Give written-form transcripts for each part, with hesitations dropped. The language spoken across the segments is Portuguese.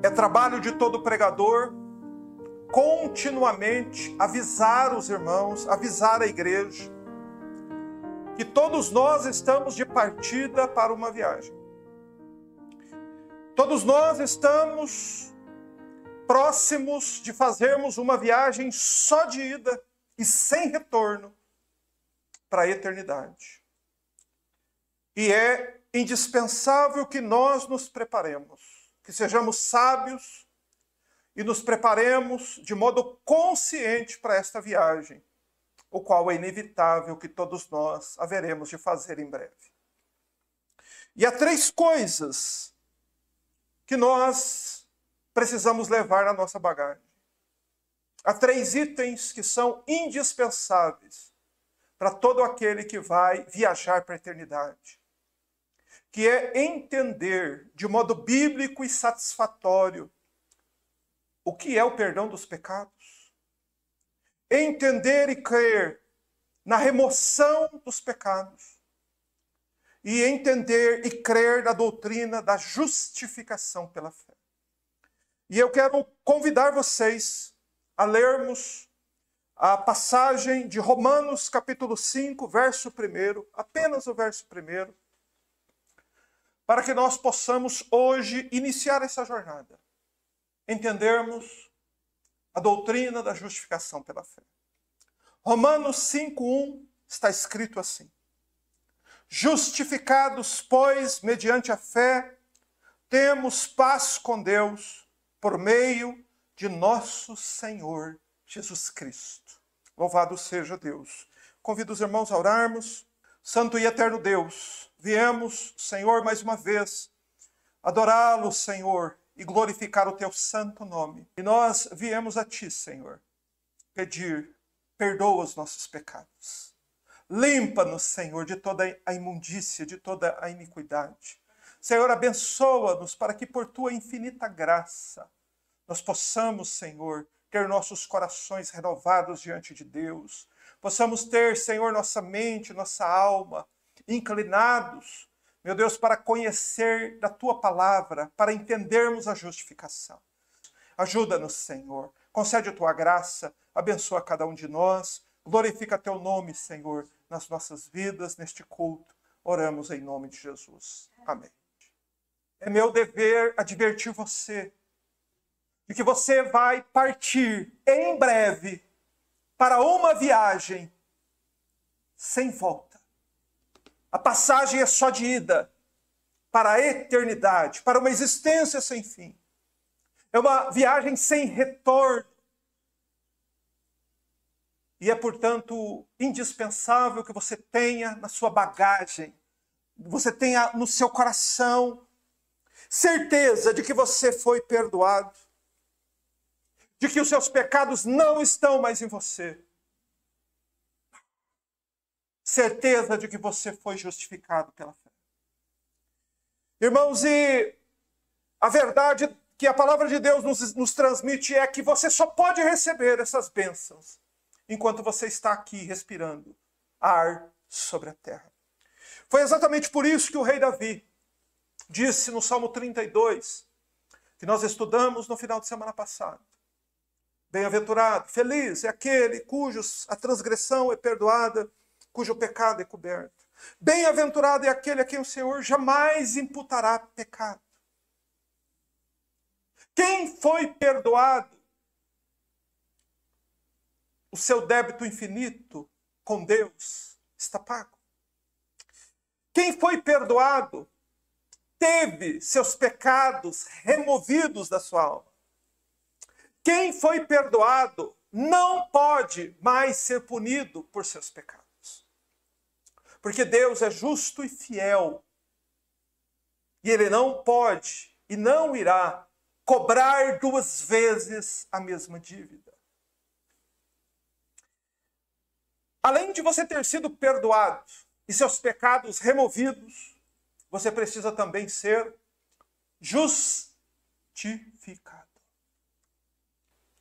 É trabalho de todo pregador continuamente avisar os irmãos, avisar a igreja, que todos nós estamos de partida para uma viagem. Todos nós estamos próximos de fazermos uma viagem só de ida e sem retorno para a eternidade. E é indispensável que nós nos preparemos, que sejamos sábios e nos preparemos de modo consciente para esta viagem, o qual é inevitável que todos nós haveremos de fazer em breve. E há 3 coisas que nós precisamos levar na nossa bagagem. Há 3 itens que são indispensáveis para todo aquele que vai viajar para a eternidade, que é entender de modo bíblico e satisfatório o que é o perdão dos pecados, entender e crer na remoção dos pecados, e entender e crer na doutrina da justificação pela fé. E eu quero convidar vocês a lermos a passagem de Romanos capítulo 5, verso 1, apenas o verso 1, para que nós possamos hoje iniciar essa jornada, entendermos a doutrina da justificação pela fé. Romanos 5:1 está escrito assim: justificados, pois, mediante a fé, temos paz com Deus por meio de nosso Senhor Jesus Cristo. Louvado seja Deus. Convido os irmãos a orarmos. Santo e eterno Deus, viemos, Senhor, mais uma vez, adorá-lo, Senhor, e glorificar o teu santo nome. E nós viemos a ti, Senhor, pedir, perdoa os nossos pecados. Limpa-nos, Senhor, de toda a imundícia, de toda a iniquidade. Senhor, abençoa-nos para que por tua infinita graça nós possamos, Senhor, ter nossos corações renovados diante de Deus. Possamos ter, Senhor, nossa mente, nossa alma inclinados, meu Deus, para conhecer da tua palavra, para entendermos a justificação. Ajuda-nos, Senhor. Concede a tua graça, abençoa cada um de nós. Glorifica teu nome, Senhor, nas nossas vidas, neste culto. Oramos em nome de Jesus. Amém. É meu dever advertir você de que você vai partir em breve para uma viagem sem volta. A passagem é só de ida para a eternidade, para uma existência sem fim. É uma viagem sem retorno. E é, portanto, indispensável que você tenha na sua bagagem, você tenha no seu coração certeza de que você foi perdoado, de que os seus pecados não estão mais em você. Certeza de que você foi justificado pela fé. Irmãos, e a verdade que a palavra de Deus nos transmite é que você só pode receber essas bênçãos enquanto você está aqui respirando ar sobre a terra. Foi exatamente por isso que o rei Davi disse no Salmo 32, que nós estudamos no final de semana passada: bem-aventurado, feliz é aquele a transgressão é perdoada, cujo pecado é coberto. Bem-aventurado é aquele a quem o Senhor jamais imputará pecado. Quem foi perdoado, o seu débito infinito com Deus está pago. Quem foi perdoado, teve seus pecados removidos da sua alma. Quem foi perdoado não pode mais ser punido por seus pecados. Porque Deus é justo e fiel. E Ele não pode e não irá cobrar 2 vezes a mesma dívida. Além de você ter sido perdoado e seus pecados removidos, você precisa também ser justificado.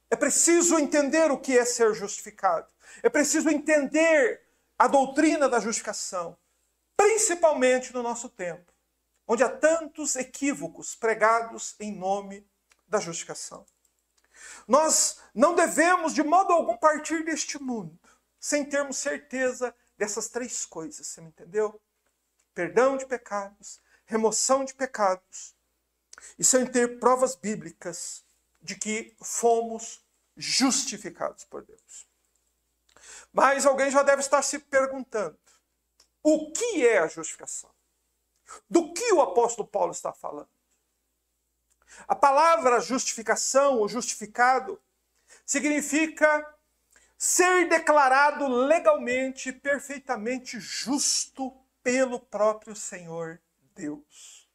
É preciso entender o que é ser justificado. É preciso entender a doutrina da justificação, principalmente no nosso tempo, onde há tantos equívocos pregados em nome da justificação. Nós não devemos de modo algum partir deste mundo sem termos certeza dessas três coisas, você me entendeu? Perdão de pecados, remoção de pecados, e sem ter provas bíblicas de que fomos justificados por Deus. Mas alguém já deve estar se perguntando, o que é a justificação? Do que o apóstolo Paulo está falando? A palavra justificação ou justificado significa ser declarado legalmente, perfeitamente justo pelo próprio Senhor Deus.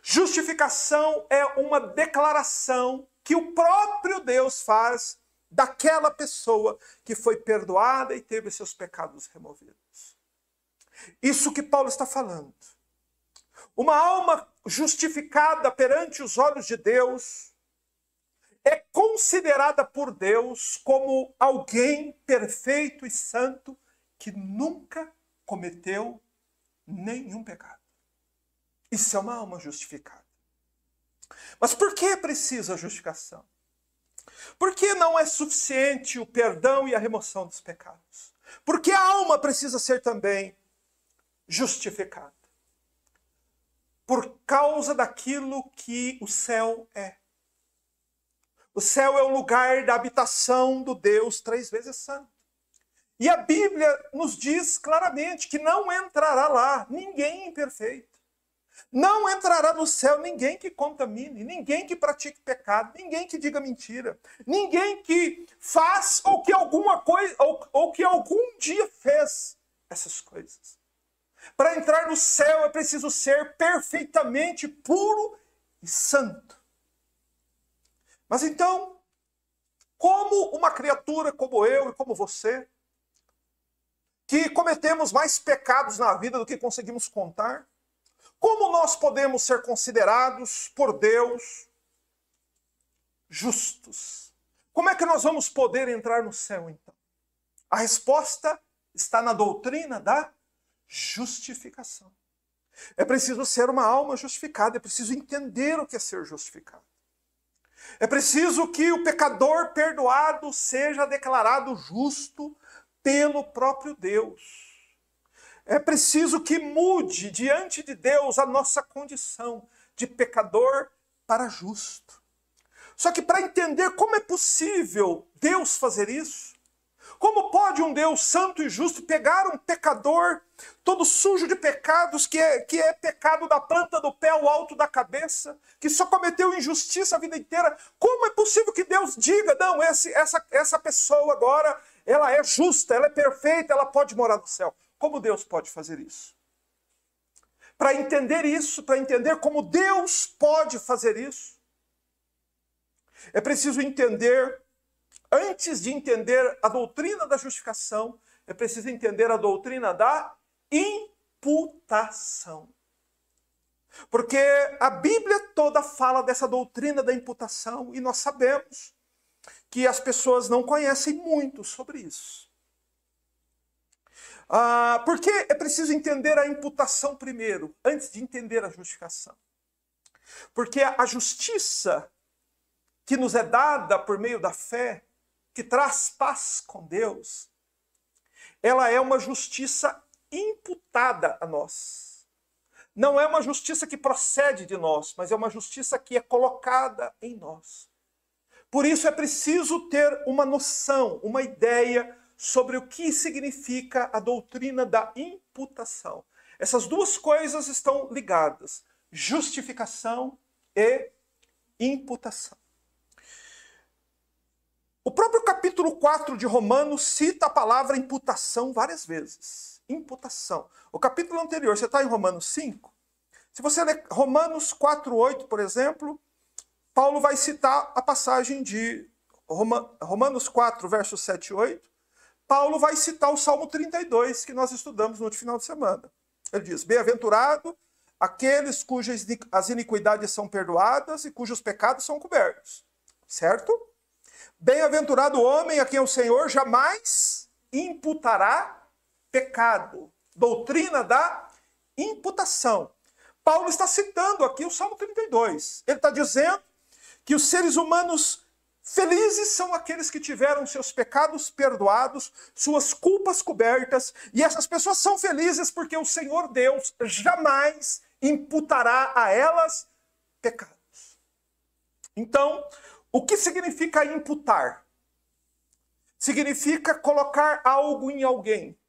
Justificação é uma declaração que o próprio Deus faz daquela pessoa que foi perdoada e teve seus pecados removidos. Isso que Paulo está falando. Uma alma justificada perante os olhos de Deus é considerada por Deus como alguém perfeito e santo que nunca cometeu nenhum pecado. Isso é uma alma justificada. Mas por que precisa a justificação? Por que não é suficiente o perdão e a remoção dos pecados? Por que a alma precisa ser também justificada? Por causa daquilo que o céu é. O céu é o lugar da habitação do Deus três vezes santo. E a Bíblia nos diz claramente que não entrará lá ninguém imperfeito. Não entrará no céu ninguém que contamine, ninguém que pratique pecado, ninguém que diga mentira, ninguém que faz ou que alguma coisa ou que algum dia fez essas coisas. Para entrar no céu é preciso ser perfeitamente puro e santo. Mas então, como uma criatura como eu e como você, que cometemos mais pecados na vida do que conseguimos contar, como nós podemos ser considerados por Deus justos? Como é que nós vamos poder entrar no céu, então? A resposta está na doutrina da justificação. É preciso ser uma alma justificada, é preciso entender o que é ser justificado. É preciso que o pecador perdoado seja declarado justo pelo próprio Deus. É preciso que mude diante de Deus a nossa condição de pecador para justo. Só que para entender como é possível Deus fazer isso, como pode um Deus santo e justo pegar um pecador todo sujo de pecados, que é pecado da planta do pé ao alto da cabeça, que só cometeu injustiça a vida inteira? Como é possível que Deus diga, não, essa pessoa agora, ela é justa, ela é perfeita, ela pode morar no céu? Como Deus pode fazer isso? Para entender isso, para entender como Deus pode fazer isso, é preciso entender, antes de entender a doutrina da justificação, é preciso entender a doutrina da imputação. Porque a Bíblia toda fala dessa doutrina da imputação e nós sabemos que as pessoas não conhecem muito sobre isso. Porque é preciso entender a imputação primeiro, antes de entender a justificação. Porque a justiça que nos é dada por meio da fé, que traz paz com Deus, ela é uma justiça imputada a nós. Não é uma justiça que procede de nós, mas é uma justiça que é colocada em nós. Por isso é preciso ter uma noção, uma ideia sobre o que significa a doutrina da imputação. Essas duas coisas estão ligadas: justificação e imputação. O próprio capítulo 4 de Romanos cita a palavra imputação várias vezes. Imputação. O capítulo anterior, você está em Romanos 5? Se você ler Romanos 4:8, por exemplo, Paulo vai citar a passagem de Romanos 4, versos 7 e 8. Paulo vai citar o Salmo 32, que nós estudamos no último final de semana. Ele diz: bem-aventurado aqueles cujas as iniquidades são perdoadas e cujos pecados são cobertos. Certo? Bem-aventurado o homem a quem o Senhor jamais imputará pecado. Doutrina da imputação. Paulo está citando aqui o Salmo 32. Ele está dizendo que os seres humanos felizes são aqueles que tiveram seus pecados perdoados, suas culpas cobertas, e essas pessoas são felizes porque o Senhor Deus jamais imputará a elas pecados. Então, o que significa imputar? Significa colocar algo em alguém.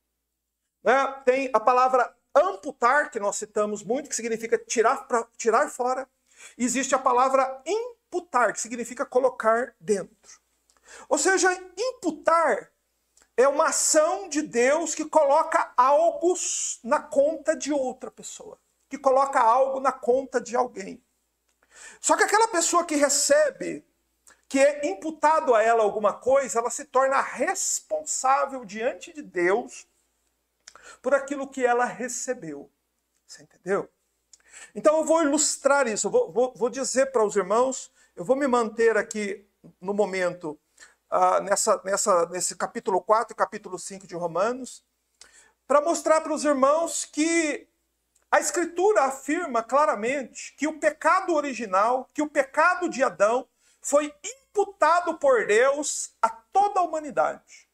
Né? Tem a palavra amputar, que nós citamos muito, que significa tirar fora. Existe a palavra imputar, que significa colocar dentro. Ou seja, imputar é uma ação de Deus que coloca algo na conta de outra pessoa, que coloca algo na conta de alguém. Só que aquela pessoa que recebe, que é imputado a ela alguma coisa, ela se torna responsável diante de Deus por aquilo que ela recebeu. Você entendeu? Então eu vou ilustrar isso, eu vou dizer para os irmãos, eu vou me manter aqui no momento, nesse capítulo 4 e capítulo 5 de Romanos, para mostrar para os irmãos que a Escritura afirma claramente que o pecado original, que o pecado de Adão, foi imputado por Deus a toda a humanidade.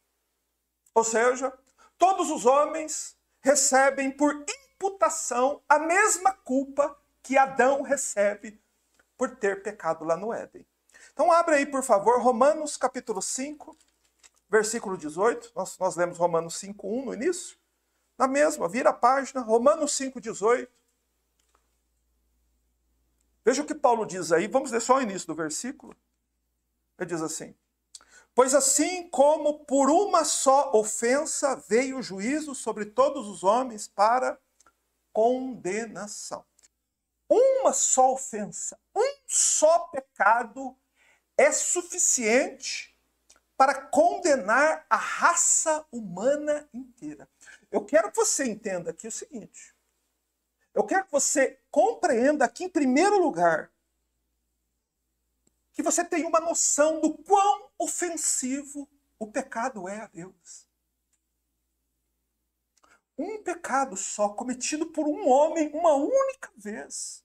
Ou seja, todos os homens recebem por imputação a mesma culpa que Adão recebe por ter pecado lá no Éden. Então abre aí, por favor, Romanos capítulo 5, versículo 18. Nós lemos Romanos 5:1 no início. Na mesma, vira a página, Romanos 5:18. Veja o que Paulo diz aí, vamos ler só o início do versículo. Ele diz assim: pois assim como por uma só ofensa veio o juízo sobre todos os homens para condenação. Uma só ofensa, um só pecado é suficiente para condenar a raça humana inteira. Eu quero que você entenda aqui o seguinte. Eu quero que você compreenda aqui, em primeiro lugar, que você tenha uma noção do quão ofensivo o pecado é a Deus. Um pecado só, cometido por um homem uma única vez,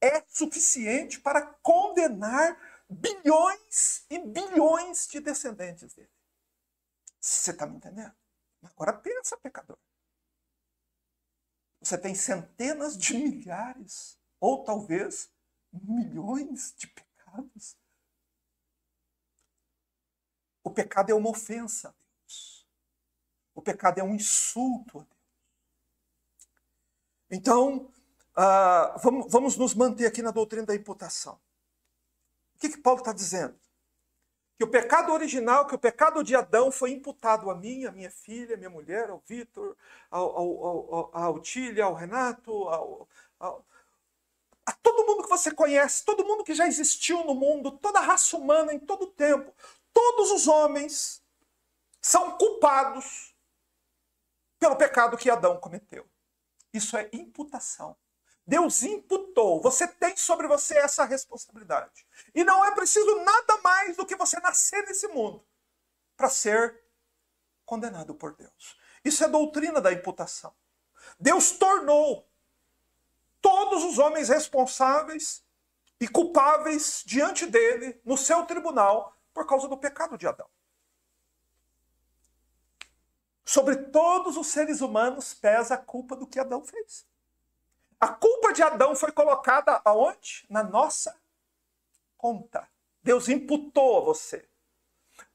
é suficiente para condenar bilhões e bilhões de descendentes dele. Você está me entendendo? Agora pensa, pecador. Você tem centenas de milhares, ou talvez milhões de pecados. O pecado é uma ofensa a Deus. O pecado é um insulto a Deus. Então, vamos nos manter aqui na doutrina da imputação. O que Paulo está dizendo? Que o pecado original, que o pecado de Adão foi imputado a mim, a minha filha, a minha mulher, ao Vitor, à Otília, ao Renato, a todo mundo que você conhece, todo mundo que já existiu no mundo, toda a raça humana em todo o tempo. Todos os homens são culpados pelo pecado que Adão cometeu. Isso é imputação. Deus imputou. Você tem sobre você essa responsabilidade. E não é preciso nada mais do que você nascer nesse mundo para ser condenado por Deus. Isso é doutrina da imputação. Deus tornou todos os homens responsáveis e culpáveis diante dele, no seu tribunal, por causa do pecado de Adão. Sobre todos os seres humanos pesa a culpa do que Adão fez. A culpa de Adão foi colocada aonde? Na nossa conta. Deus imputou a você.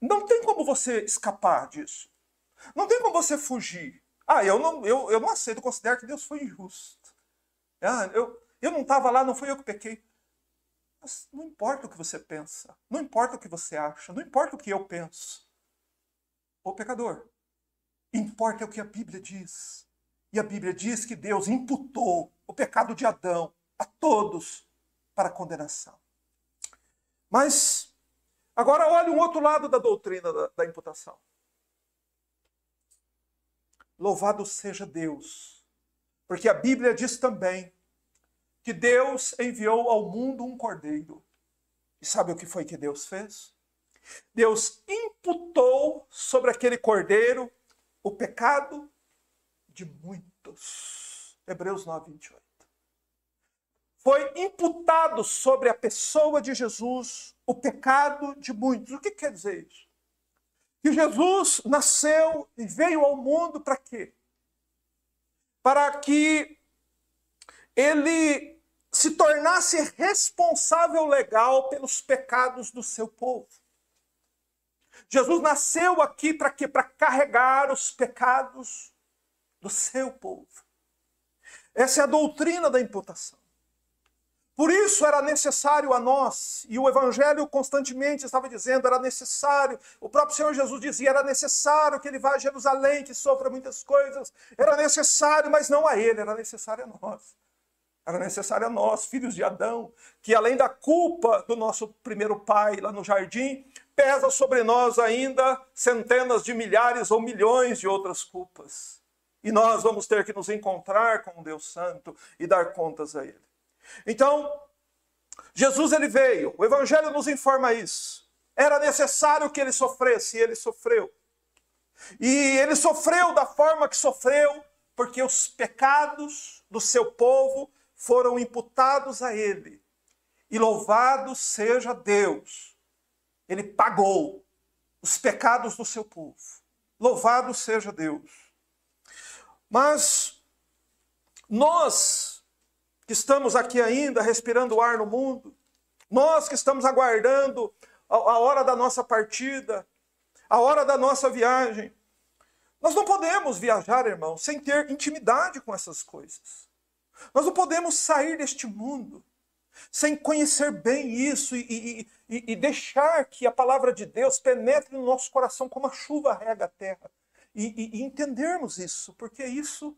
Não tem como você escapar disso. Não tem como você fugir. Eu não aceito, eu considero que Deus foi injusto. Eu não estava lá, não fui eu que pequei. Mas não importa o que você pensa, não importa o que você acha, não importa o que eu penso. Ô pecador, importa o que a Bíblia diz. E a Bíblia diz que Deus imputou o pecado de Adão a todos para condenação. Mas, agora olha um outro lado da doutrina da imputação. Louvado seja Deus, porque a Bíblia diz também que Deus enviou ao mundo um cordeiro. E sabe o que foi que Deus fez? Deus imputou sobre aquele cordeiro o pecado de muitos. Hebreus 9:28. foi imputado sobre a pessoa de Jesus o pecado de muitos. O que quer dizer isso? Que Jesus nasceu e veio ao mundo para quê? Para que ele se tornasse responsável legal pelos pecados do seu povo. Jesus nasceu aqui para quê? Para carregar os pecados do seu povo. Essa é a doutrina da imputação. Por isso era necessário a nós, e o Evangelho constantemente estava dizendo, era necessário, o próprio Senhor Jesus dizia, era necessário que ele vá a Jerusalém, que sofra muitas coisas, era necessário, mas não a ele, era necessário a nós. Era necessário a nós, filhos de Adão, que além da culpa do nosso primeiro pai lá no jardim, pesa sobre nós ainda centenas de milhares ou milhões de outras culpas. E nós vamos ter que nos encontrar com um Deus Santo e dar contas a ele. Então, Jesus ele veio, o Evangelho nos informa isso. Era necessário que ele sofresse, e ele sofreu. E ele sofreu da forma que sofreu, porque os pecados do seu povo foram imputados a ele. E louvado seja Deus, ele pagou os pecados do seu povo. Louvado seja Deus. Mas nós que estamos aqui ainda respirando ar no mundo, nós que estamos aguardando a hora da nossa partida, a hora da nossa viagem, nós não podemos viajar, irmão, sem ter intimidade com essas coisas. Nós não podemos sair deste mundo sem conhecer bem isso e deixar que a palavra de Deus penetre no nosso coração como a chuva rega a terra. E entendermos isso, porque é isso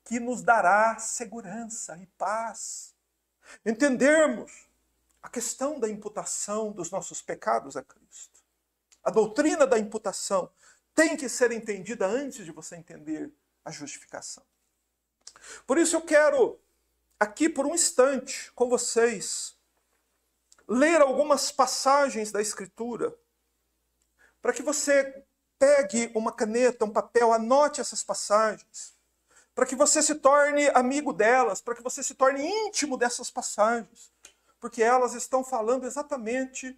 que nos dará segurança e paz. Entendermos a questão da imputação dos nossos pecados a Cristo. A doutrina da imputação tem que ser entendida antes de você entender a justificação. Por isso eu quero, aqui por um instante, com vocês, ler algumas passagens da Escritura, para que você pegue uma caneta, um papel, anote essas passagens, para que você se torne amigo delas, para que você se torne íntimo dessas passagens, porque elas estão falando exatamente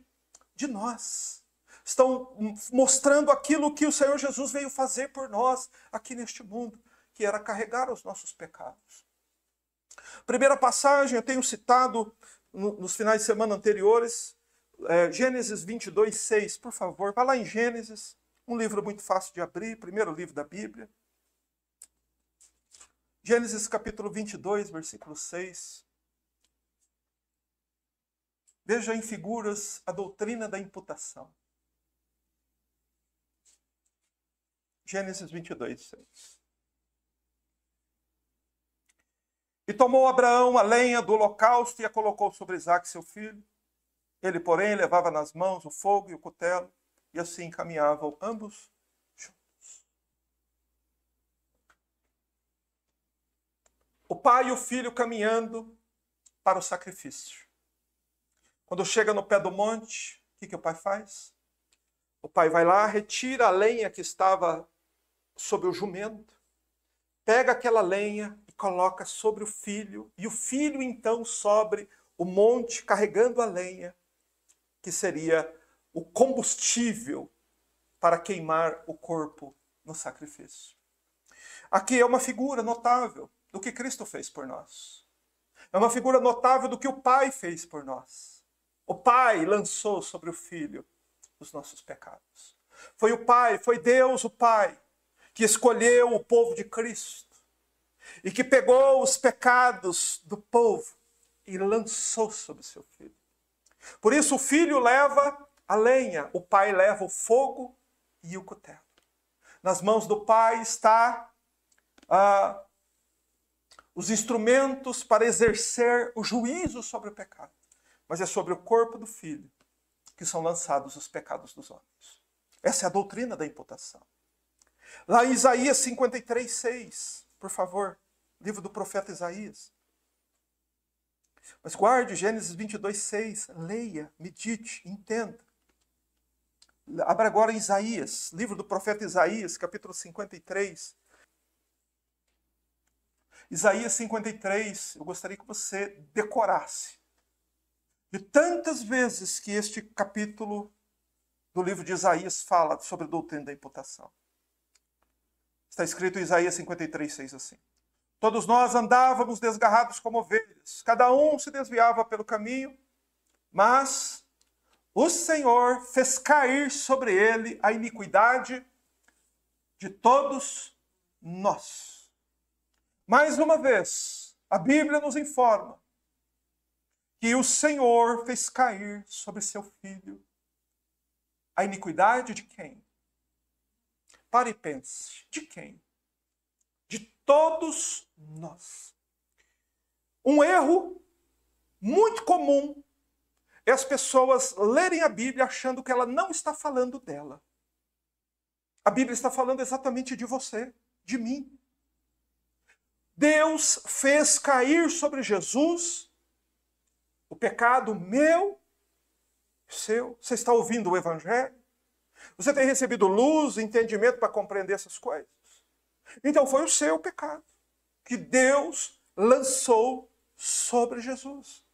de nós. Estão mostrando aquilo que o Senhor Jesus veio fazer por nós aqui neste mundo, que era carregar os nossos pecados. Primeira passagem, eu tenho citado nos finais de semana anteriores, Gênesis 22, 6, por favor, vá lá em Gênesis, um livro muito fácil de abrir, primeiro livro da Bíblia. Gênesis capítulo 22, versículo 6. Veja em figuras a doutrina da imputação. Gênesis 22, 6. E tomou Abraão a lenha do holocausto e a colocou sobre Isaque, seu filho. Ele, porém, levava nas mãos o fogo e o cutelo, e assim caminhavam ambos juntos. O pai e o filho caminhando para o sacrifício. Quando chega no pé do monte, o que o pai faz? O pai vai lá, retira a lenha que estava sobre o jumento, pega aquela lenha e coloca sobre o filho, e o filho então sobre o monte carregando a lenha, que seria o combustível para queimar o corpo no sacrifício. Aqui é uma figura notável do que Cristo fez por nós. É uma figura notável do que o Pai fez por nós. O Pai lançou sobre o Filho os nossos pecados. Foi o Pai, foi Deus o Pai, que escolheu o povo de Cristo e que pegou os pecados do povo e lançou sobre o seu Filho. Por isso o Filho leva a lenha, o Pai leva o fogo e o cutelo. Nas mãos do Pai está os instrumentos para exercer o juízo sobre o pecado. Mas é sobre o corpo do Filho que são lançados os pecados dos homens. Essa é a doutrina da imputação. Lá em Isaías 53, 6, por favor, livro do profeta Isaías. Mas guarde Gênesis 22, 6, leia, medite, entenda. Abra agora em Isaías, livro do profeta Isaías, capítulo 53. Isaías 53, eu gostaria que você decorasse. De tantas vezes que este capítulo do livro de Isaías fala sobre a doutrina da imputação. Está escrito em Isaías 53, 6 assim. Todos nós andávamos desgarrados como ovelhas, cada um se desviava pelo caminho, mas o Senhor fez cair sobre ele a iniquidade de todos nós. Mais uma vez, a Bíblia nos informa que o Senhor fez cair sobre seu filho a iniquidade de quem? Pare e pense. De quem? De todos nós. Um erro muito comum é as pessoas lerem a Bíblia achando que ela não está falando dela. A Bíblia está falando exatamente de você, de mim. Deus fez cair sobre Jesus o pecado meu, seu. Você está ouvindo o Evangelho? Você tem recebido luz, entendimento para compreender essas coisas? Então foi o seu pecado que Deus lançou sobre Jesus.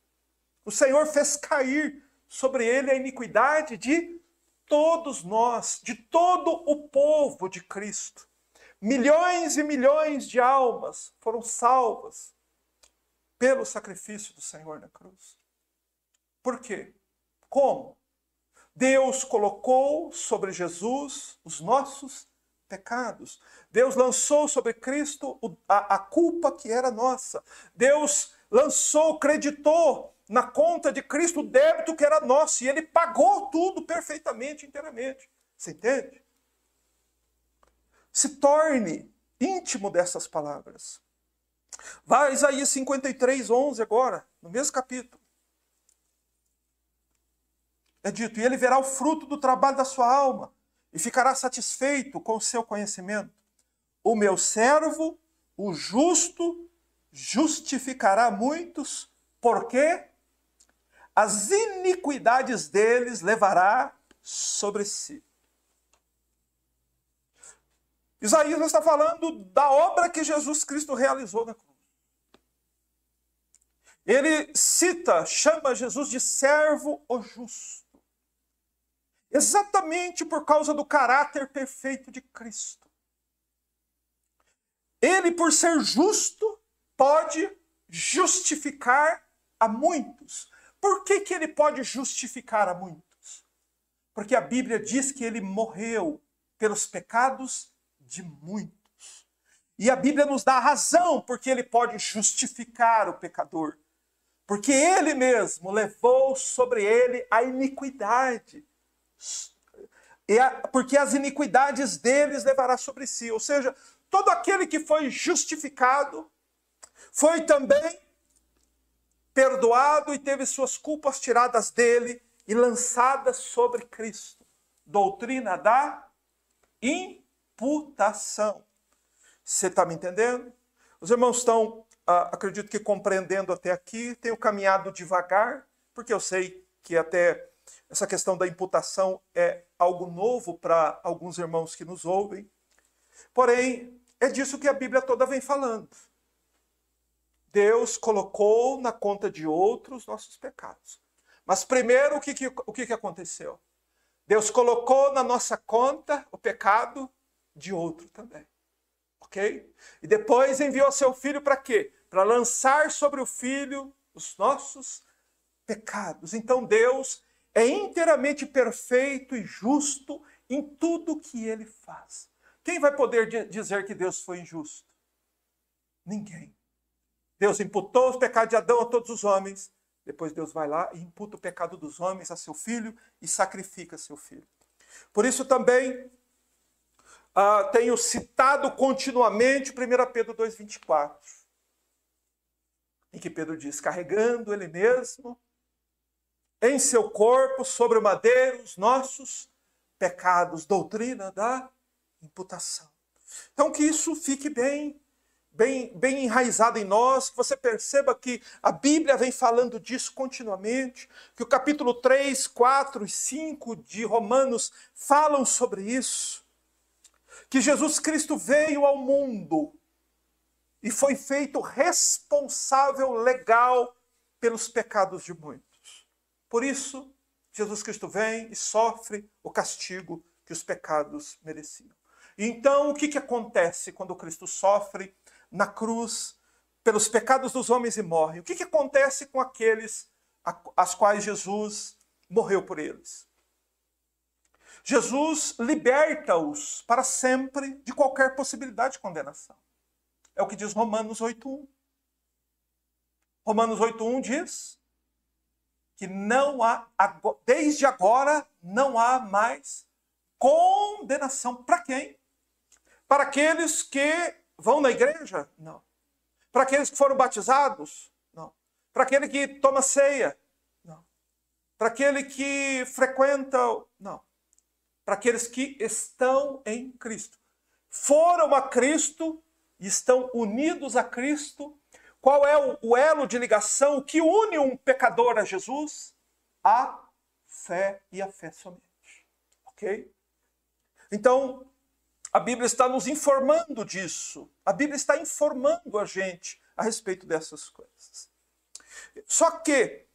O Senhor fez cair sobre ele a iniquidade de todos nós, de todo o povo de Cristo. Milhões e milhões de almas foram salvas pelo sacrifício do Senhor na cruz. Por quê? Como? Deus colocou sobre Jesus os nossos pecados. Deus lançou sobre Cristo a culpa que era nossa. Deus lançou, creditou na conta de Cristo o débito que era nosso. E Ele pagou tudo perfeitamente, inteiramente. Você entende? Se torne íntimo dessas palavras. Vá a Isaías 53, 11 agora, no mesmo capítulo. É dito, e ele verá o fruto do trabalho da sua alma, e ficará satisfeito com o seu conhecimento. O meu servo, o justo, justificará muitos, porque as iniquidades deles levará sobre si. Isaías não está falando da obra que Jesus Cristo realizou na cruz. Ele cita, chama Jesus de servo o justo. Exatamente por causa do caráter perfeito de Cristo. Ele, por ser justo, pode justificar a muitos. Por que ele pode justificar a muitos? Porque a Bíblia diz que ele morreu pelos pecados de muitos. E a Bíblia nos dá a razão porque ele pode justificar o pecador. Porque ele mesmo levou sobre ele a iniquidade. Porque as iniquidades deles levará sobre si. Ou seja, todo aquele que foi justificado foi também perdoado e teve suas culpas tiradas dele e lançadas sobre Cristo. Doutrina da imputação. Você está me entendendo? Os irmãos estão, acredito que compreendendo até aqui, tenho caminhado devagar, porque eu sei que até essa questão da imputação é algo novo para alguns irmãos que nos ouvem. Porém, é disso que a Bíblia toda vem falando. Deus colocou na conta de outros nossos pecados. Mas primeiro, o que aconteceu? Deus colocou na nossa conta o pecado de outro também. Ok? E depois enviou seu filho para quê? Para lançar sobre o filho os nossos pecados. Então Deus é inteiramente perfeito e justo em tudo que ele faz. Quem vai poder dizer que Deus foi injusto? Ninguém. Deus imputou os pecados de Adão a todos os homens. Depois Deus vai lá e imputa o pecado dos homens a seu filho e sacrifica seu filho. Por isso também tenho citado continuamente 1 Pedro 2,24. Em que Pedro diz, carregando ele mesmo em seu corpo sobre o madeiro os nossos pecados. Doutrina da imputação. Então que isso fique bem enraizado em nós, que você perceba que a Bíblia vem falando disso continuamente, que o capítulo 3, 4 e 5 de Romanos falam sobre isso, que Jesus Cristo veio ao mundo e foi feito responsável legal pelos pecados de muitos. Por isso, Jesus Cristo vem e sofre o castigo que os pecados mereciam. Então, o que acontece quando Cristo sofre na cruz pelos pecados dos homens e morre? O que acontece com aqueles às quais Jesus morreu por eles? Jesus liberta-os para sempre de qualquer possibilidade de condenação. É o que diz Romanos 8:1. Romanos 8:1 diz que não há, desde agora, não há mais condenação. Para quem? Para aqueles que vão na igreja? Não. Para aqueles que foram batizados? Não. Para aquele que toma ceia? Não. Para aquele que frequenta? Não. Para aqueles que estão em Cristo. Foram a Cristo e estão unidos a Cristo. Qual é o elo de ligação? O que une um pecador a Jesus? A fé e a fé somente. Ok? Então, a Bíblia está nos informando disso. A Bíblia está informando a gente a respeito dessas coisas. Só que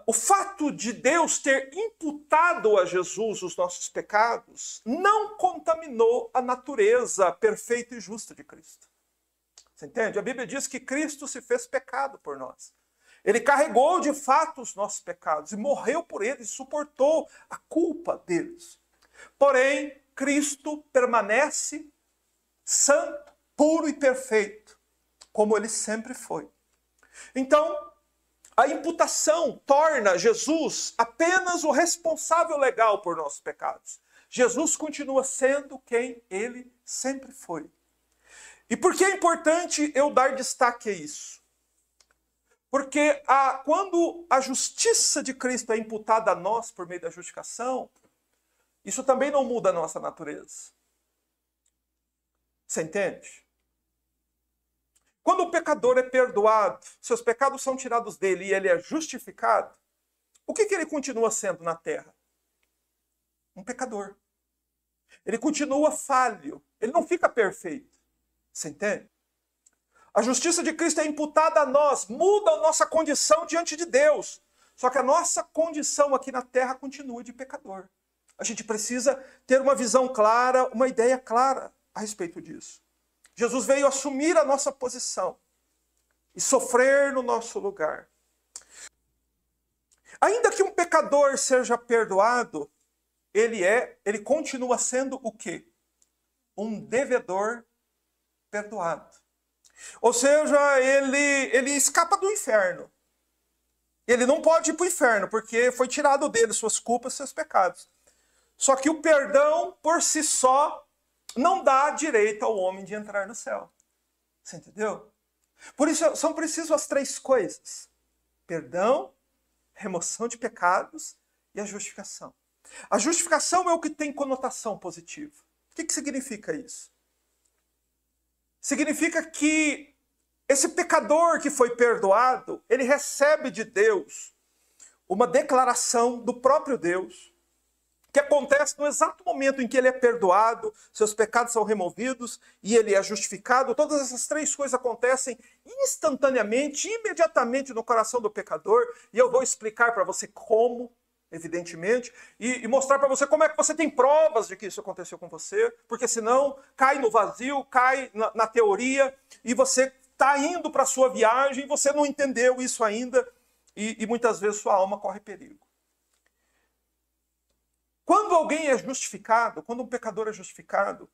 o fato de Deus ter imputado a Jesus os nossos pecados não contaminou a natureza perfeita e justa de Cristo. Você entende? A Bíblia diz que Cristo se fez pecado por nós. Ele carregou de fato os nossos pecados e morreu por eles, suportou a culpa deles. Porém, Cristo permanece santo, puro e perfeito, como ele sempre foi. Então, a imputação torna Jesus apenas o responsável legal por nossos pecados. Jesus continua sendo quem ele sempre foi. E por que é importante eu dar destaque a isso? Porque quando a justiça de Cristo é imputada a nós por meio da justificação, isso também não muda a nossa natureza. Você entende? Quando o pecador é perdoado, seus pecados são tirados dele e ele é justificado, o que ele continua sendo na terra? Um pecador. Ele continua falho. Ele não fica perfeito. Você entende? A justiça de Cristo é imputada a nós, muda a nossa condição diante de Deus. Só que a nossa condição aqui na terra continua de pecador. A gente precisa ter uma visão clara, uma ideia clara a respeito disso. Jesus veio assumir a nossa posição e sofrer no nosso lugar. Ainda que um pecador seja perdoado, ele continua sendo o quê? Um devedor perdoado. Ou seja, ele escapa do inferno. Ele não pode ir para o inferno, porque foi tirado dele suas culpas, seus pecados. Só que o perdão, por si só, não dá direito ao homem de entrar no céu. Você entendeu? Por isso são precisas as três coisas: perdão, remoção de pecados e a justificação. A justificação é o que tem conotação positiva. O que significa isso? Significa que esse pecador que foi perdoado, ele recebe de Deus uma declaração do próprio Deus, que acontece no exato momento em que ele é perdoado, seus pecados são removidos e ele é justificado. Todas essas três coisas acontecem instantaneamente, imediatamente no coração do pecador. E eu vou explicar para você como, evidentemente, e mostrar para você como é que você tem provas de que isso aconteceu com você, porque senão cai no vazio, cai na teoria, e você está indo para a sua viagem, você não entendeu isso ainda, e muitas vezes sua alma corre perigo. Quando alguém é justificado, quando um pecador é justificado,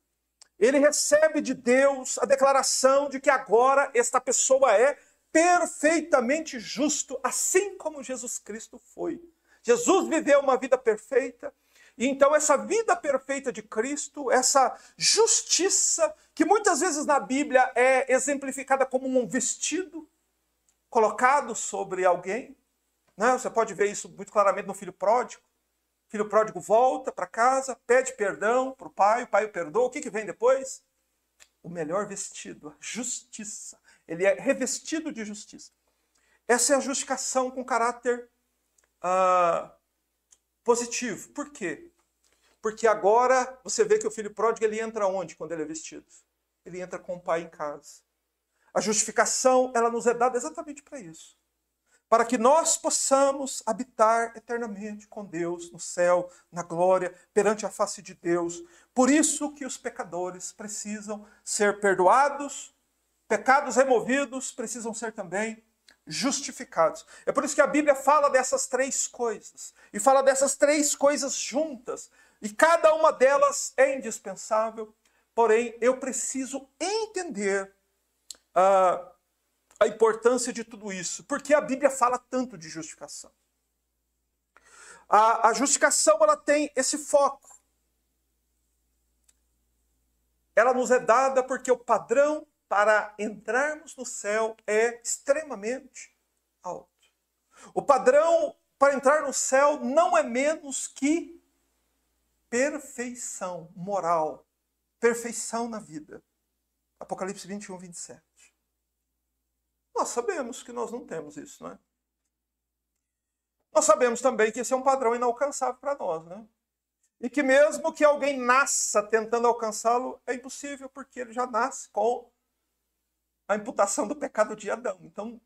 ele recebe de Deus a declaração de que agora esta pessoa é perfeitamente justo, assim como Jesus Cristo foi. Jesus viveu uma vida perfeita, e então essa vida perfeita de Cristo, essa justiça, que muitas vezes na Bíblia é exemplificada como um vestido colocado sobre alguém, né? Você pode ver isso muito claramente no filho pródigo. O filho pródigo volta para casa, pede perdão para o pai o perdoa. O que vem depois? O melhor vestido, a justiça. Ele é revestido de justiça. Essa é a justificação com caráter positivo. Por quê? Porque agora você vê que o filho pródigo ele entra onde quando ele é vestido? ele entra com o Pai em casa. A justificação, ela nos é dada exatamente para isso. Para que nós possamos habitar eternamente com Deus, no céu, na glória, perante a face de Deus. Por isso que os pecadores precisam ser perdoados, pecados removidos precisam ser também justificados. É por isso que a Bíblia fala dessas três coisas, e fala dessas três coisas juntas, e cada uma delas é indispensável, porém eu preciso entender a importância de tudo isso, porque a Bíblia fala tanto de justificação. A justificação, ela tem esse foco. Ela nos é dada porque o padrão para entrarmos no céu é extremamente alto. O padrão para entrar no céu não é menos que perfeição moral, perfeição na vida. Apocalipse 21, 27. Nós sabemos que nós não temos isso, não é? Nós sabemos também que esse é um padrão inalcançável para nós, né? E que mesmo que alguém nasça tentando alcançá-lo, é impossível, porque ele já nasce com a imputação do pecado de Adão. Então,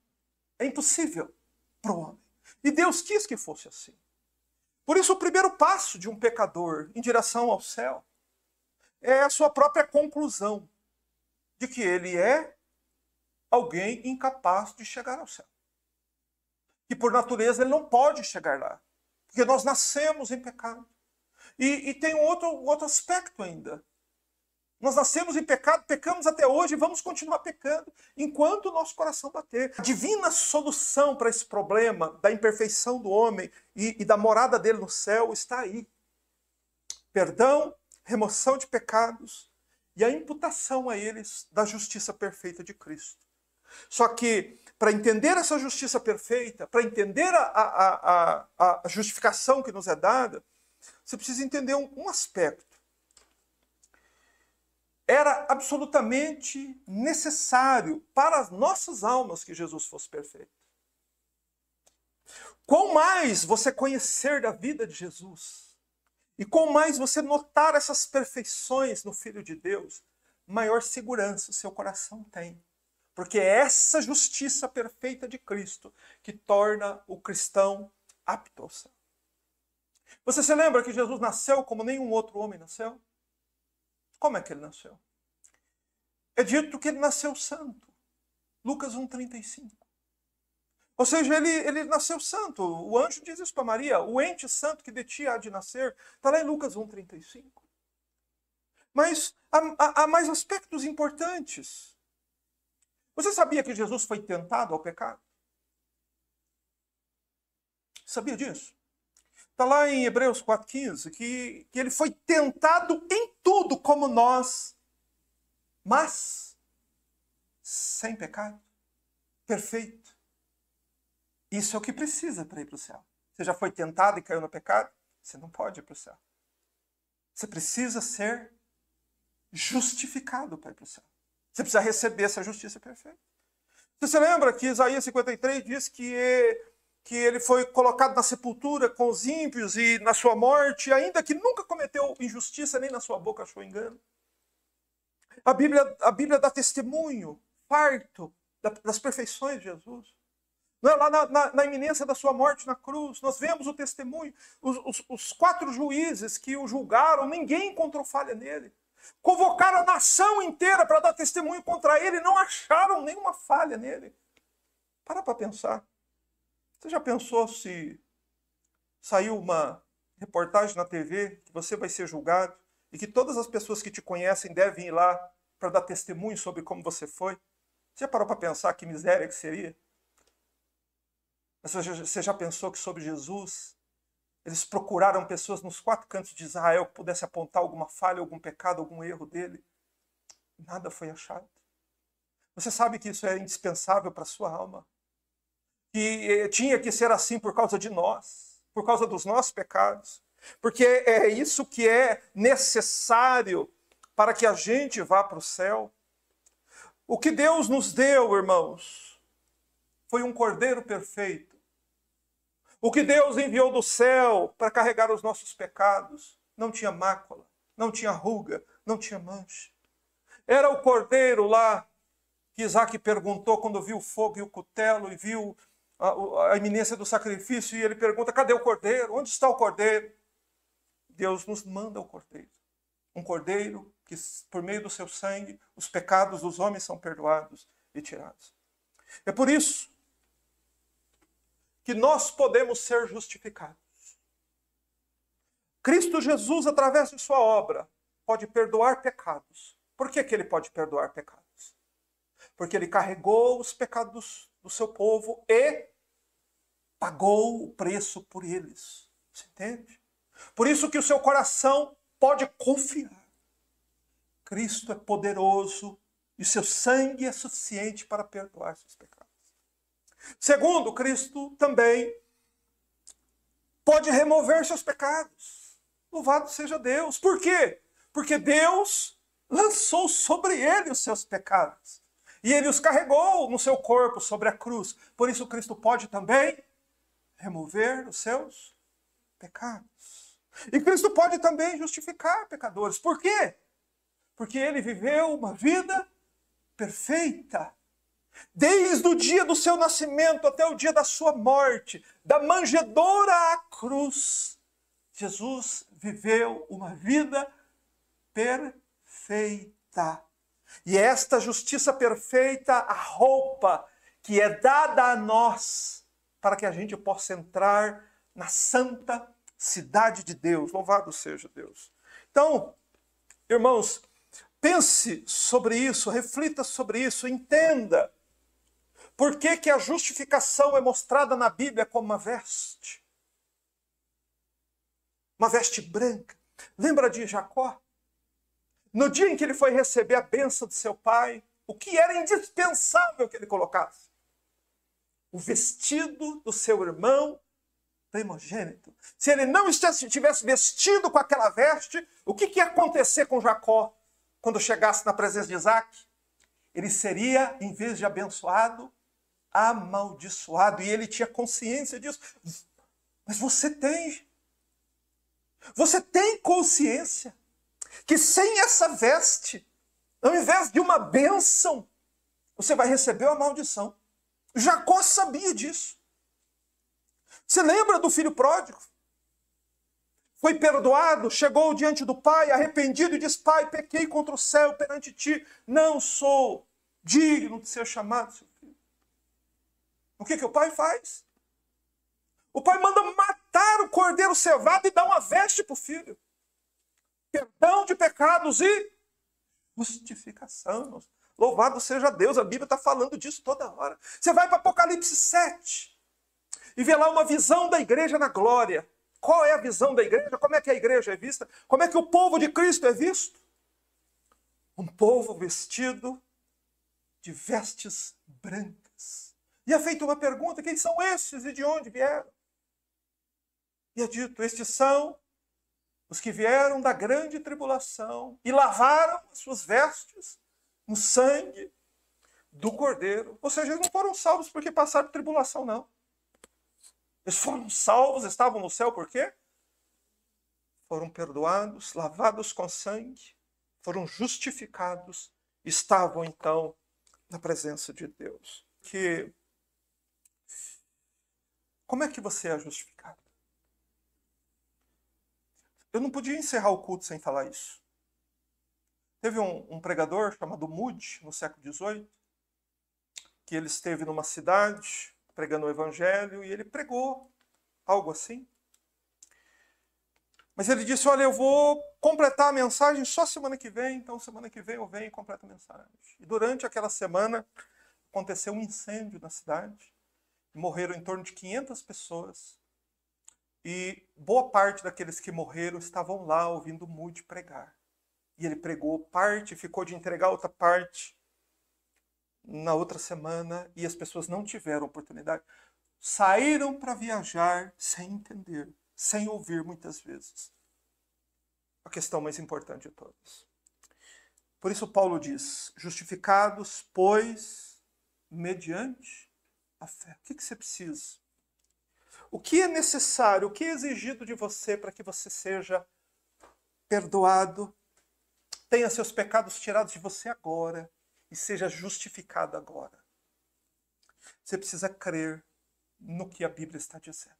é impossível para o homem. E Deus quis que fosse assim. Por isso, o primeiro passo de um pecador em direção ao céu é a sua própria conclusão de que ele é alguém incapaz de chegar ao céu. Que por natureza ele não pode chegar lá. Porque nós nascemos em pecado. E tem outro aspecto ainda. Nós nascemos em pecado, pecamos até hoje e vamos continuar pecando enquanto o nosso coração bater. A divina solução para esse problema da imperfeição do homem e da morada dele no céu está aí. Perdão, remoção de pecados e a imputação a eles da justiça perfeita de Cristo. Só que, para entender essa justiça perfeita, para entender a justificação que nos é dada, você precisa entender um aspecto. Era absolutamente necessário para as nossas almas que Jesus fosse perfeito. Quanto mais você conhecer da vida de Jesus, e quanto mais você notar essas perfeições no Filho de Deus, maior segurança o seu coração tem. Porque é essa justiça perfeita de Cristo que torna o cristão apto ao céu. Você se lembra que Jesus nasceu como nenhum outro homem nasceu? Como é que ele nasceu? É dito que ele nasceu santo. Lucas 1,35. Ou seja, ele nasceu santo. O anjo diz isso para Maria. O ente santo que de ti há de nascer. Está lá em Lucas 1,35. Mas há mais aspectos importantes. Você sabia que Jesus foi tentado ao pecado? Sabia disso? Está lá em Hebreus 4,15 que ele foi tentado em tudo como nós, mas sem pecado, perfeito. Isso é o que precisa para ir para o céu. Você já foi tentado e caiu no pecado? Você não pode ir para o céu. Você precisa ser justificado para ir para o céu. Você precisa receber essa justiça perfeita. Você lembra que Isaías 53 diz que ele foi colocado na sepultura com os ímpios e na sua morte, ainda que nunca cometeu injustiça, nem na sua boca achou engano? A Bíblia dá testemunho farto das perfeições de Jesus. Lá na iminência da sua morte na cruz, nós vemos o testemunho. Os 4 juízes que o julgaram, ninguém encontrou falha nele. Convocaram a nação inteira para dar testemunho contra ele e não acharam nenhuma falha nele. Para pensar. Você já pensou se saiu uma reportagem na TV que você vai ser julgado e que todas as pessoas que te conhecem devem ir lá para dar testemunho sobre como você foi? Você já parou para pensar que miséria que seria? Mas você já pensou que sobre Jesus eles procuraram pessoas nos 4 cantos de Israel que pudesse apontar alguma falha, algum pecado, algum erro dele? Nada foi achado. Você sabe que isso é indispensável para a sua alma? Que tinha que ser assim por causa de nós, por causa dos nossos pecados. Porque é isso que é necessário para que a gente vá para o céu. O que Deus nos deu, irmãos, foi um cordeiro perfeito. O que Deus enviou do céu para carregar os nossos pecados não tinha mácula, não tinha ruga, não tinha mancha. Era o cordeiro lá que Isaac perguntou quando viu o fogo e o cutelo e viu a iminência do sacrifício, e ele pergunta: cadê o cordeiro? Onde está o cordeiro? Deus nos manda o cordeiro. Um cordeiro que, por meio do seu sangue, os pecados dos homens são perdoados e tirados. É por isso que nós podemos ser justificados. Cristo Jesus, através de sua obra, pode perdoar pecados. Por que ele pode perdoar pecados? Porque ele carregou os pecados do seu povo e pagou o preço por eles. Você entende? Por isso que o seu coração pode confiar. Cristo é poderoso e seu sangue é suficiente para perdoar seus pecados. Segundo, Cristo também pode remover seus pecados. Louvado seja Deus. Por quê? Porque Deus lançou sobre ele os seus pecados. E ele os carregou no seu corpo sobre a cruz. Por isso Cristo pode também remover os seus pecados. E Cristo pode também justificar pecadores. Por quê? Porque ele viveu uma vida perfeita. Desde o dia do seu nascimento até o dia da sua morte, da manjedoura à cruz, Jesus viveu uma vida perfeita. E esta justiça perfeita, a roupa que é dada a nós, para que a gente possa entrar na santa cidade de Deus. Louvado seja Deus. Então, irmãos, pense sobre isso, reflita sobre isso, entenda. Por que que a justificação é mostrada na Bíblia como uma veste? Uma veste branca. Lembra de Jacó? No dia em que ele foi receber a bênção de seu pai, o que era indispensável que ele colocasse? O vestido do seu irmão primogênito. Se ele não tivesse vestido com aquela veste, o que ia acontecer com Jacó quando chegasse na presença de Isaac? Ele seria, em vez de abençoado, amaldiçoado. E ele tinha consciência disso. Mas você tem consciência que sem essa veste, ao invés de uma bênção, você vai receber uma maldição. Jacó sabia disso. Você lembra do filho pródigo? Foi perdoado, chegou diante do pai, arrependido, e diz: pai, pequei contra o céu perante ti, não sou digno de ser chamado seu filho. O que o pai faz? O pai manda matar o cordeiro cevado e dar uma veste para o filho. Perdão de pecados e justificação. Louvado seja Deus, a Bíblia está falando disso toda hora. Você vai para Apocalipse 7 e vê lá uma visão da igreja na glória. Qual é a visão da igreja? Como é que a igreja é vista? Como é que o povo de Cristo é visto? Um povo vestido de vestes brancas. E é feita uma pergunta: quem são esses e de onde vieram? E é dito: estes são os que vieram da grande tribulação e lavaram as suas vestes no sangue do Cordeiro. Ou seja, eles não foram salvos porque passaram tribulação, não. Eles foram salvos, estavam no céu por quê? Foram perdoados, lavados com sangue, foram justificados, estavam então na presença de Deus. Como é que você é justificado? Eu não podia encerrar o culto sem falar isso. Teve um pregador chamado Moody, no século XVIII, que ele esteve numa cidade pregando o evangelho e ele pregou algo assim. Mas ele disse: olha, eu vou completar a mensagem só semana que vem, então semana que vem eu venho e completo a mensagem. E durante aquela semana aconteceu um incêndio na cidade, morreram em torno de 500 pessoas, e boa parte daqueles que morreram estavam lá ouvindo Moody pregar. E ele pregou parte, ficou de entregar outra parte na outra semana, e as pessoas não tiveram oportunidade. Saíram para viajar sem entender, sem ouvir muitas vezes a questão mais importante de todas. Por isso Paulo diz: justificados, pois, mediante a fé. O que você precisa? O que é necessário, o que é exigido de você para que você seja perdoado, tenha seus pecados tirados de você agora e seja justificado agora. Você precisa crer no que a Bíblia está dizendo.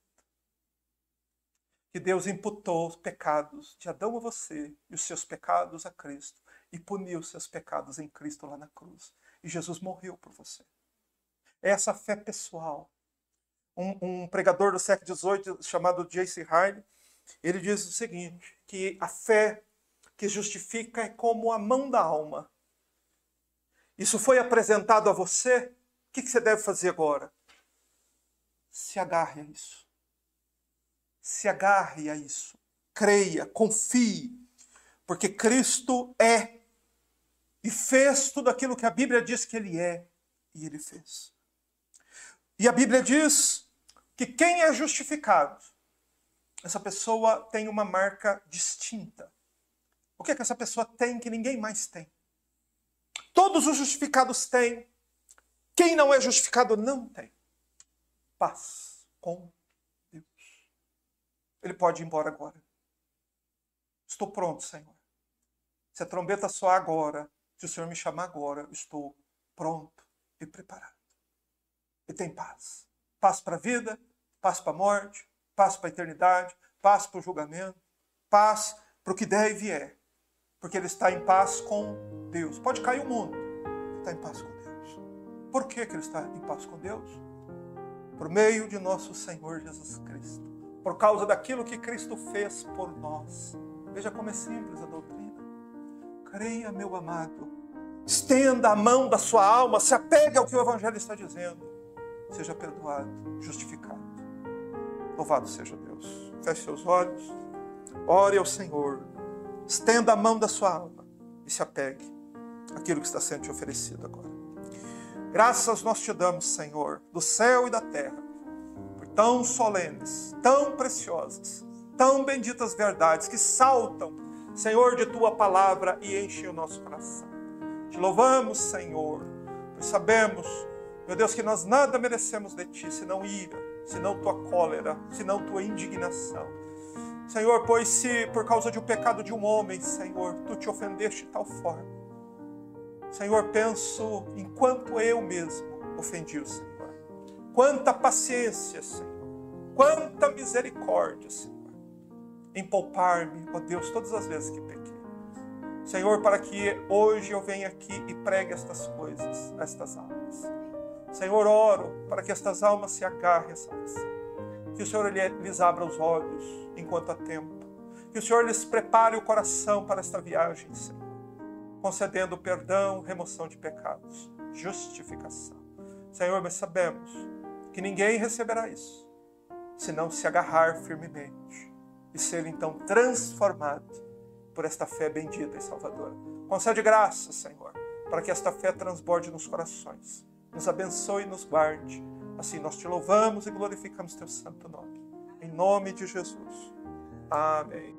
Que Deus imputou os pecados de Adão a você e os seus pecados a Cristo e puniu os seus pecados em Cristo lá na cruz. E Jesus morreu por você. É essa fé pessoal. Um pregador do século XVIII chamado J.C. Ryle, ele diz o seguinte, que a fé que justifica é como a mão da alma. Isso foi apresentado a você, o que você deve fazer agora? Se agarre a isso. Se agarre a isso. Creia, confie, porque Cristo é e fez tudo aquilo que a Bíblia diz que Ele é, e Ele fez. E a Bíblia diz que quem é justificado, essa pessoa tem uma marca distinta. O que é que essa pessoa tem que ninguém mais tem? Todos os justificados têm. Quem não é justificado não tem. Paz com Deus. Ele pode ir embora agora. Estou pronto, Senhor. Se a trombeta soar agora, se o Senhor me chamar agora, eu estou pronto e preparado. E tem paz. Paz para a vida, paz para a morte, paz para a eternidade, paz para o julgamento, paz para o que deve é. Porque ele está em paz com Deus. Pode cair o mundo, ele está em paz com Deus. Por que ele está em paz com Deus? Por meio de nosso Senhor Jesus Cristo. Por causa daquilo que Cristo fez por nós. Veja como é simples a doutrina. Creia, meu amado. Estenda a mão da sua alma, se apegue ao que o Evangelho está dizendo. Seja perdoado, justificado. Louvado seja Deus. Feche seus olhos. Ore ao Senhor. Estenda a mão da sua alma e se apegue àquilo que está sendo te oferecido agora. Graças nós te damos, Senhor, do céu e da terra, por tão solenes, tão preciosas, tão benditas verdades que saltam, Senhor, de tua palavra e enchem o nosso coração. Te louvamos, Senhor, pois sabemos, meu Deus, que nós nada merecemos de ti, senão ira, senão tua cólera, senão tua indignação. Senhor, pois se por causa de um pecado de um homem, Senhor, tu te ofendeste de tal forma. Senhor, penso em quanto eu mesmo ofendi o Senhor. Quanta paciência, Senhor. Quanta misericórdia, Senhor. Em poupar-me, ó Deus, todas as vezes que pequei. Senhor, para que hoje eu venha aqui e pregue estas coisas a estas almas. Senhor, oro para que estas almas se agarrem à salvação. Que o Senhor lhes abra os olhos enquanto há tempo. Que o Senhor lhes prepare o coração para esta viagem, Senhor. Concedendo perdão, remoção de pecados, justificação. Senhor, mas sabemos que ninguém receberá isso, se não se agarrar firmemente e ser então transformado por esta fé bendita e salvadora. Concede graça, Senhor, para que esta fé transborde nos corações. Nos abençoe e nos guarde. Assim nós te louvamos e glorificamos teu santo nome. Em nome de Jesus. Amém.